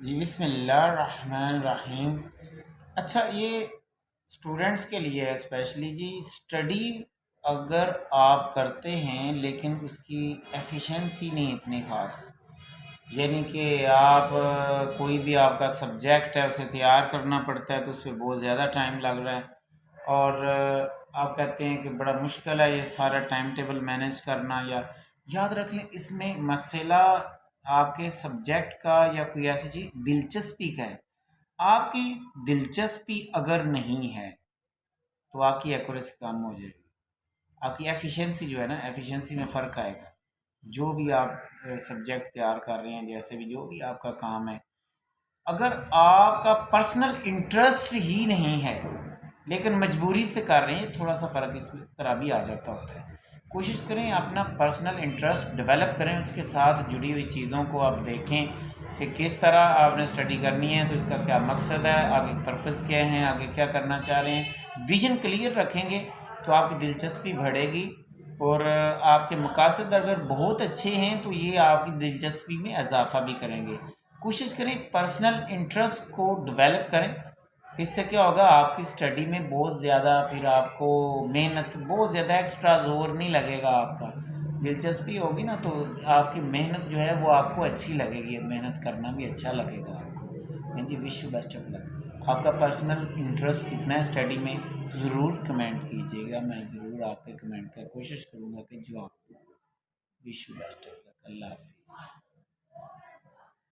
جی بسم اللہ الرحمن الرحیم۔ اچھا، یہ اسٹوڈنٹس کے لیے ہے اسپیشلی جی۔ اسٹڈی اگر آپ کرتے ہیں لیکن اس کی ایفیشنسی نہیں اتنی خاص، یعنی کہ آپ کوئی بھی آپ کا سبجیکٹ ہے اسے تیار کرنا پڑتا ہے تو اس پہ بہت زیادہ ٹائم لگ رہا ہے، اور آپ کہتے ہیں کہ بڑا مشکل ہے یہ سارا ٹائم ٹیبل مینیج کرنا، یا یاد رکھ لیں اس میں مسئلہ آپ کے سبجیکٹ کا یا کوئی ایسی چیز دلچسپی کا ہے۔ آپ کی دلچسپی اگر نہیں ہے تو آپ کی ایکوریسی کم ہو جائے گی، آپ کی ایفیشنسی جو ہے نا، ایفیشنسی میں فرق آئے گا۔ جو بھی آپ سبجیکٹ تیار کر رہے ہیں، جیسے بھی جو بھی آپ کا کام ہے، اگر آپ کا پرسنل انٹرسٹ ہی نہیں ہے لیکن مجبوری سے کر رہے ہیں، تھوڑا سا فرق اس طرح بھی آ جاتا ہوتا ہے۔ کوشش کریں اپنا پرسنل انٹرسٹ ڈیولپ کریں، اس کے ساتھ جڑی ہوئی چیزوں کو آپ دیکھیں کہ کس طرح آپ نے اسٹڈی کرنی ہے، تو اس کا کیا مقصد ہے، آگے پرپس کیا ہے، آگے کیا کرنا چاہ رہے ہیں۔ ویژن کلیئر رکھیں گے تو آپ کی دلچسپی بڑھے گی، اور آپ کے مقاصد اگر بہت اچھے ہیں تو یہ آپ کی دلچسپی میں اضافہ بھی کریں گے۔ کوشش کریں پرسنل انٹرسٹ کو ڈیولپ کریں، اس سے کیا ہوگا، آپ کی اسٹڈی میں بہت زیادہ پھر آپ کو محنت، بہت زیادہ ایکسٹرا زور نہیں لگے گا۔ آپ کا دلچسپی ہوگی نا تو آپ کی محنت جو ہے وہ آپ کو اچھی لگے گی، محنت کرنا بھی اچھا لگے گا آپ کو۔ جی وش یو بیسٹ آف لک۔ آپ کا پرسنل انٹرسٹ کتنا ہے اسٹڈی میں ضرور کمنٹ کیجیے گا، میں ضرور آپ کے کمنٹ کا کوشش کروں گا کہ جو آپ کو۔ وش یو بیسٹ آف لک۔ اللہ حافظ۔